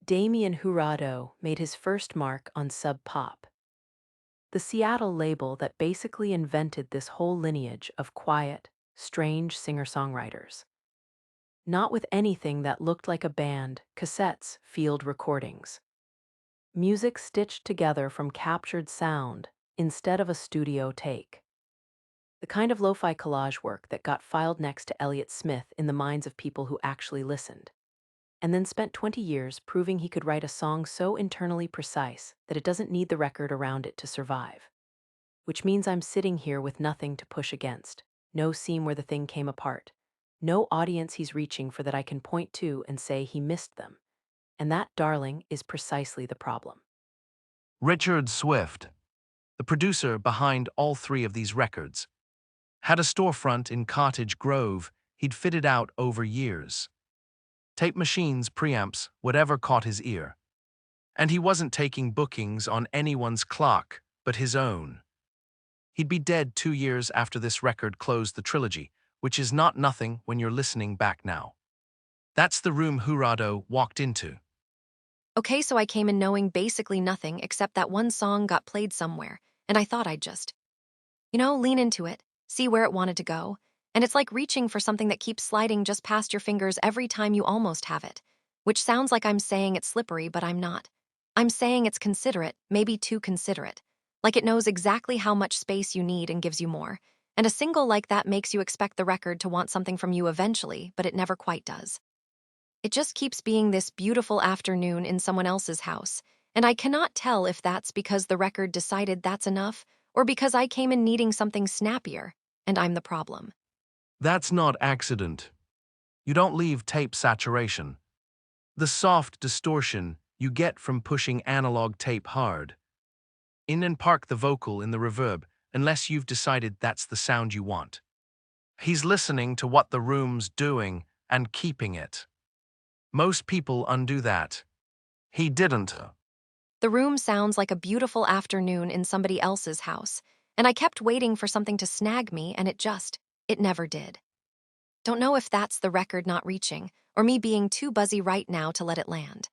Damien Jurado made his first mark on Sub Pop, the Seattle label that basically invented this whole lineage of quiet, strange singer-songwriters. Not with anything that looked like a band, cassettes, field recordings. Music stitched together from captured sound instead of a studio take. The kind of lo-fi collage work that got filed next to Elliott Smith in the minds of people who actually listened, and then spent 20 years proving he could write a song so internally precise that it doesn't need the record around it to survive. Which means I'm sitting here with nothing to push against, no seam where the thing came apart, no audience he's reaching for that I can point to and say he missed them. And that, darling, is precisely the problem. Richard Swift, the producer behind all three of these records, had a storefront in Cottage Grove he'd fitted out over years. Tape machines, preamps, whatever caught his ear. And he wasn't taking bookings on anyone's clock but his own. He'd be dead 2 years after this record closed the trilogy, which is not nothing when you're listening back now. That's the room Jurado walked into. Okay, so I came in knowing basically nothing except that one song got played somewhere, and I thought I'd just, lean into it, see where it wanted to go. And it's like reaching for something that keeps sliding just past your fingers every time you almost have it. Which sounds like I'm saying it's slippery, but I'm not. I'm saying it's considerate, maybe too considerate. Like it knows exactly how much space you need and gives you more. And a single like that makes you expect the record to want something from you eventually, but it never quite does. It just keeps being this beautiful afternoon in someone else's house, and I cannot tell if that's because the record decided that's enough, or because I came in needing something snappier, and I'm the problem. That's not accident. You don't leave tape saturation. The soft distortion you get from pushing analog tape hard. In and park the vocal in the reverb unless you've decided that's the sound you want. He's listening to what the room's doing and keeping it. Most people undo that. He didn't. The room sounds like a beautiful afternoon in somebody else's house, and I kept waiting for something to snag me, and it never did. Don't know if that's the record not reaching, or me being too buzzy right now to let it land.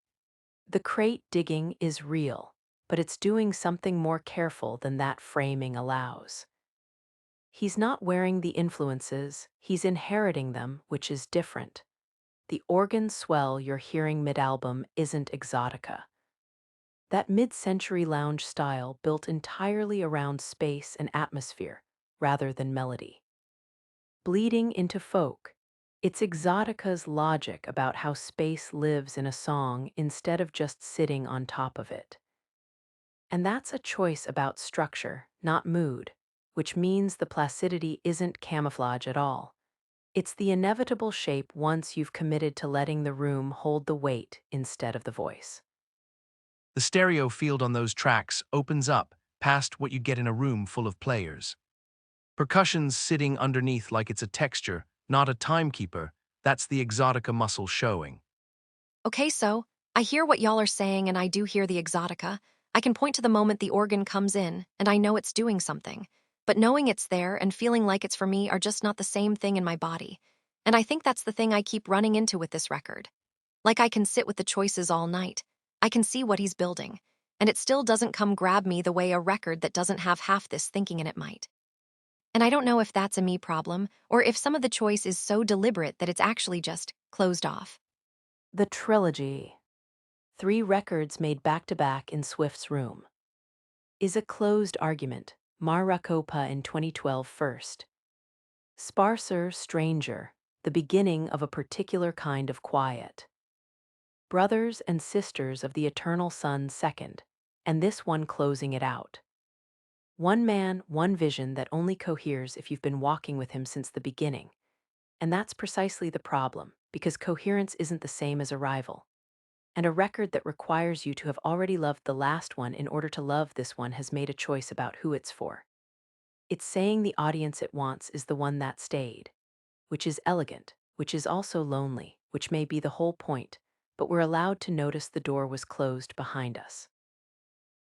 The crate digging is real, but it's doing something more careful than that framing allows. He's not wearing the influences, he's inheriting them, which is different. The organ swell you're hearing mid-album isn't exotica. That mid-century lounge style built entirely around space and atmosphere, rather than melody. Bleeding into folk, it's exotica's logic about how space lives in a song instead of just sitting on top of it. And that's a choice about structure, not mood, which means the placidity isn't camouflage at all. It's the inevitable shape once you've committed to letting the room hold the weight instead of the voice. The stereo field on those tracks opens up past what you get in a room full of players. Percussion's sitting underneath like it's a texture, not a timekeeper. That's the exotica muscle showing. Okay, so, I hear what y'all are saying, and I do hear the exotica. I can point to the moment the organ comes in, and I know it's doing something. But knowing it's there and feeling like it's for me are just not the same thing in my body. And I think that's the thing I keep running into with this record. Like I can sit with the choices all night. I can see what he's building. And it still doesn't come grab me the way a record that doesn't have half this thinking in it might. And I don't know if that's a me problem, or if some of the choice is so deliberate that it's actually just closed off. The trilogy, 3 records made back-to-back in Swift's room, is a closed argument. Maricopa in 2012 first. Sparser, Stranger, the beginning of a particular kind of quiet. Brothers and Sisters of the Eternal Sun second, and this one closing it out. One man, one vision that only coheres if you've been walking with him since the beginning. And that's precisely the problem, because coherence isn't the same as arrival. And a record that requires you to have already loved the last one in order to love this one has made a choice about who it's for. It's saying the audience it wants is the one that stayed, which is elegant, which is also lonely, which may be the whole point, but we're allowed to notice the door was closed behind us.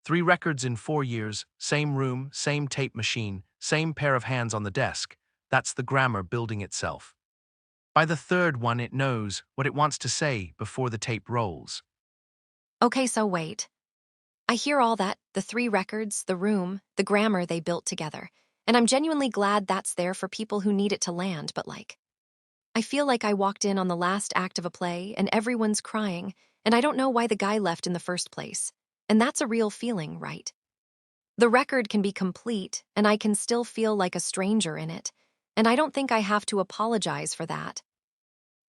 3 records in 4 years, same room, same tape machine, same pair of hands on the desk. That's the grammar building itself. By the third one, it knows what it wants to say before the tape rolls. Okay, so wait. I hear all that, the 3 records, the room, the grammar they built together, and I'm genuinely glad that's there for people who need it to land, but I feel like I walked in on the last act of a play and everyone's crying, and I don't know why the guy left in the first place. And that's a real feeling, right? The record can be complete, and I can still feel like a stranger in it, and I don't think I have to apologize for that.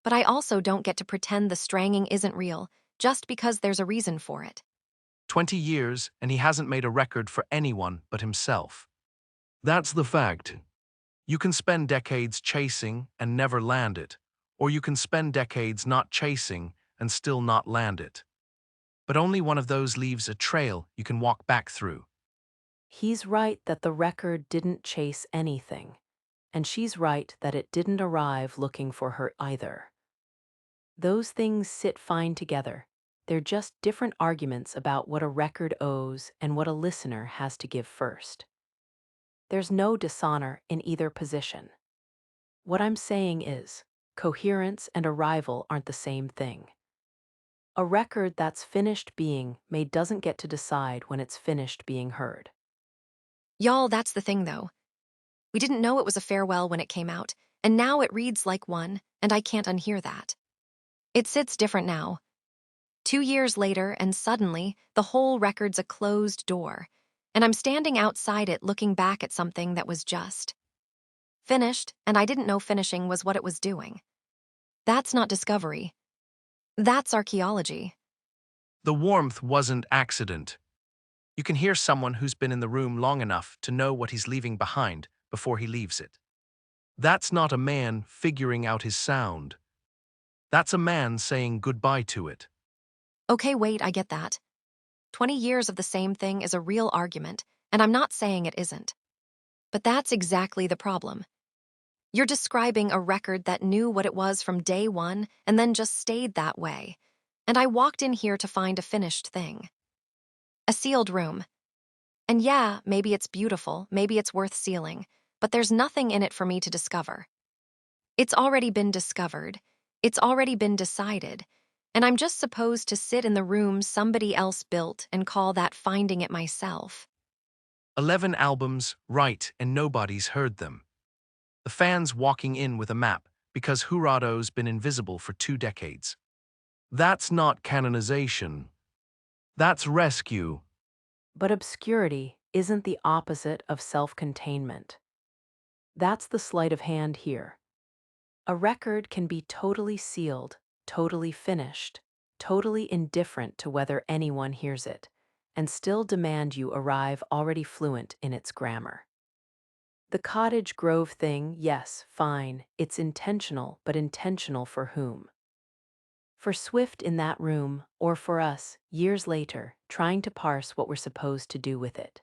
But I also don't get to pretend the stranging isn't real just because there's a reason for it. 20 years, and he hasn't made a record for anyone but himself. That's the fact. You can spend decades chasing and never land it, or you can spend decades not chasing and still not land it. But only one of those leaves a trail you can walk back through. He's right that the record didn't chase anything, and she's right that it didn't arrive looking for her either. Those things sit fine together. They're just different arguments about what a record owes and what a listener has to give first. There's no dishonor in either position. What I'm saying is, coherence and arrival aren't the same thing. A record that's finished being made doesn't get to decide when it's finished being heard. Y'all, that's the thing though. We didn't know it was a farewell when it came out, and now it reads like one, and I can't unhear that. It sits different now. 2 years later, and suddenly, the whole record's a closed door, and I'm standing outside it looking back at something that was just finished, and I didn't know finishing was what it was doing. That's not discovery. That's archaeology. The warmth wasn't accident. You can hear someone who's been in the room long enough to know what he's leaving behind before he leaves it. That's not a man figuring out his sound. That's a man saying goodbye to it. Okay, wait, I get that. 20 years of the same thing is a real argument, and I'm not saying it isn't. But that's exactly the problem. You're describing a record that knew what it was from day one and then just stayed that way. And I walked in here to find a finished thing. A sealed room. And yeah, maybe it's beautiful, maybe it's worth sealing, but there's nothing in it for me to discover. It's already been discovered. It's already been decided. And I'm just supposed to sit in the room somebody else built and call that finding it myself. 11 albums, right, and nobody's heard them. The fans walking in with a map because Jurado's been invisible for 2 decades. That's not canonization. That's rescue. But obscurity isn't the opposite of self-containment. That's the sleight of hand here. A record can be totally sealed, totally finished, totally indifferent to whether anyone hears it, and still demand you arrive already fluent in its grammar. The cottage grove thing, yes, fine, it's intentional, but intentional for whom? For Swift in that room, or for us, years later, trying to parse what we're supposed to do with it.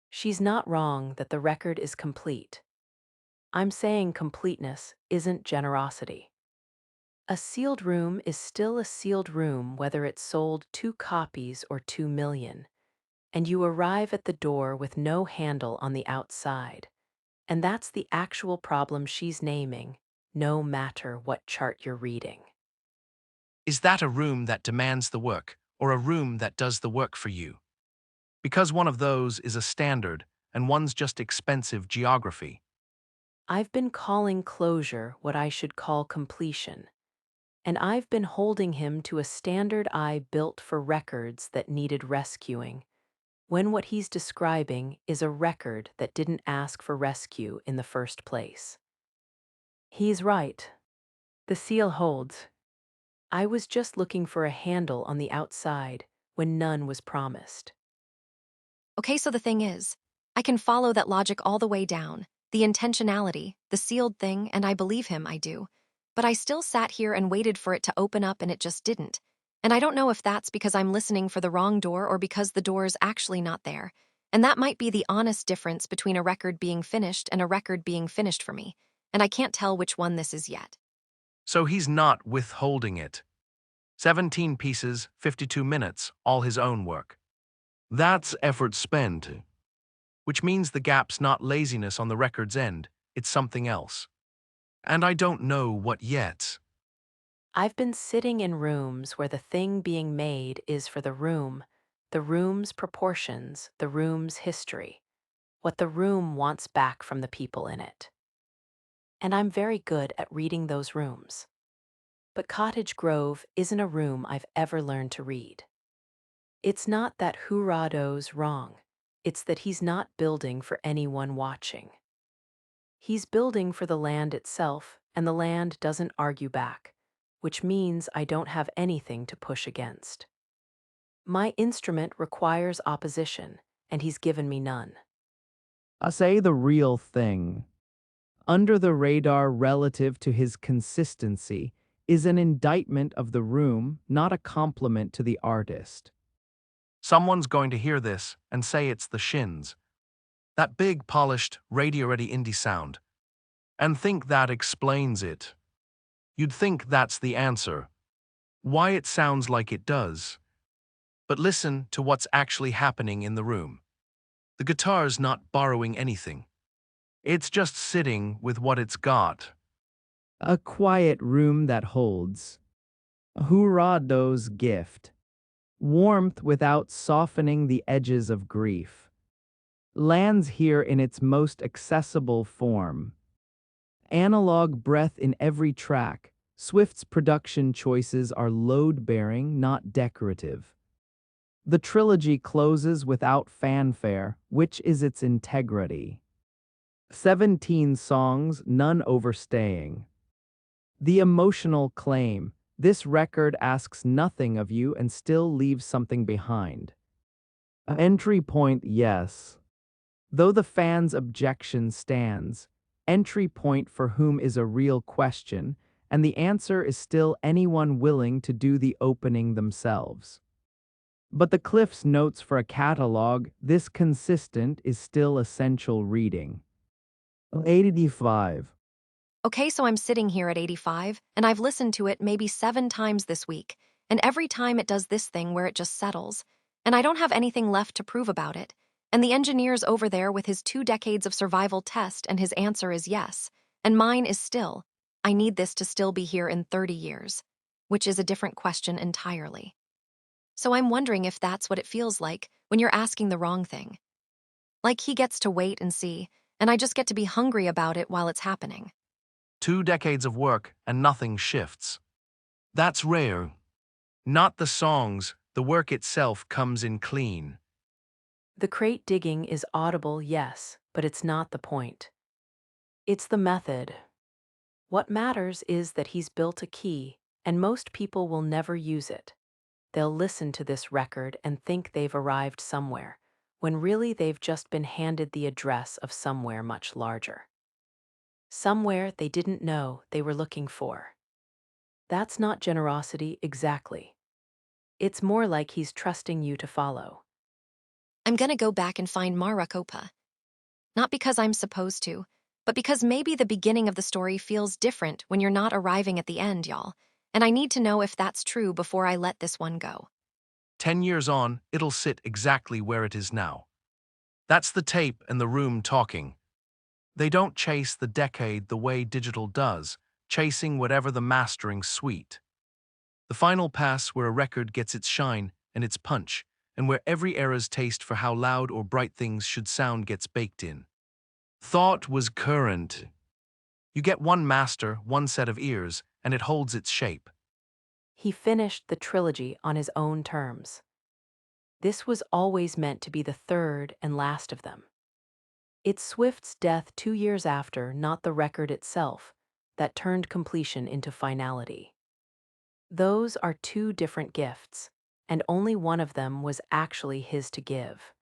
She's not wrong that the record is complete. I'm saying completeness isn't generosity. A sealed room is still a sealed room whether it's sold 2 copies or 2 million, and you arrive at the door with no handle on the outside. And that's the actual problem she's naming, no matter what chart you're reading. Is that a room that demands the work, or a room that does the work for you? Because one of those is a standard, and one's just expensive geography. I've been calling closure what I should call completion, and I've been holding him to a standard I built for records that needed rescuing, when what he's describing is a record that didn't ask for rescue in the first place. He's right. The seal holds. I was just looking for a handle on the outside when none was promised. Okay, so the thing is, I can follow that logic all the way down, the intentionality, the sealed thing, and I believe him, I do. But I still sat here and waited for it to open up and it just didn't. And I don't know if that's because I'm listening for the wrong door or because the door is actually not there. And that might be the honest difference between a record being finished and a record being finished for me. And I can't tell which one this is yet. So he's not withholding it. 17 pieces, 52 minutes, all his own work. That's effort spent, which means the gap's not laziness on the record's end, it's something else. And I don't know what yet. I've been sitting in rooms where the thing being made is for the room's proportions, the room's history, what the room wants back from the people in it. And I'm very good at reading those rooms. But Cottage Grove isn't a room I've ever learned to read. It's not that Jurado's wrong. It's that he's not building for anyone watching. He's building for the land itself, and the land doesn't argue back, which means I don't have anything to push against. My instrument requires opposition, and he's given me none. I say the real thing. Under the radar relative to his consistency is an indictment of the room, not a compliment to the artist. Someone's going to hear this and say it's the Shins, that big, polished, radio-ready indie sound, and think that explains it. You'd think that's the answer, why it sounds like it does. But listen to what's actually happening in the room. The guitar's not borrowing anything. It's just sitting with what it's got. A quiet room that holds Jurado's gift, warmth without softening the edges of grief, lands here in its most accessible form. Analog breath in every track, Swift's production choices are load-bearing, not decorative. The trilogy closes without fanfare, which is its integrity. 17 songs, none overstaying. The emotional claim, this record asks nothing of you and still leaves something behind. Entry point, yes. Though the fan's objection stands, entry point for whom is a real question, and the answer is still anyone willing to do the opening themselves. But the Cliff's notes for a catalog, this consistent is still essential reading. 85. Okay, so I'm sitting here at 85, and I've listened to it maybe 7 times this week, and every time it does this thing where it just settles, and I don't have anything left to prove about it. And the engineer's over there with his 2 decades of survival test, and his answer is yes. And mine is still, I need this to still be here in 30 years, which is a different question entirely. So I'm wondering if that's what it feels like when you're asking the wrong thing. Like he gets to wait and see, and I just get to be hungry about it while it's happening. 2 decades of work and nothing shifts. That's rare. Not the songs, the work itself comes in clean. The crate digging is audible, yes, but it's not the point. It's the method. What matters is that he's built a key, and most people will never use it. They'll listen to this record and think they've arrived somewhere, when really they've just been handed the address of somewhere much larger. Somewhere they didn't know they were looking for. That's not generosity exactly. It's more like he's trusting you to follow. I'm gonna go back and find Maricopa. Not because I'm supposed to, but because maybe the beginning of the story feels different when you're not arriving at the end, y'all. And I need to know if that's true before I let this one go. 10 years on, it'll sit exactly where it is now. That's the tape and the room talking. They don't chase the decade the way digital does, chasing whatever the mastering suite. The final pass where a record gets its shine and its punch, and where every era's taste for how loud or bright things should sound gets baked in. Thought was current. You get one master, one set of ears, and it holds its shape. He finished the trilogy on his own terms. This was always meant to be the third and last of them. It's Swift's death 2 years after, not the record itself, that turned completion into finality. Those are two different gifts, and only one of them was actually his to give.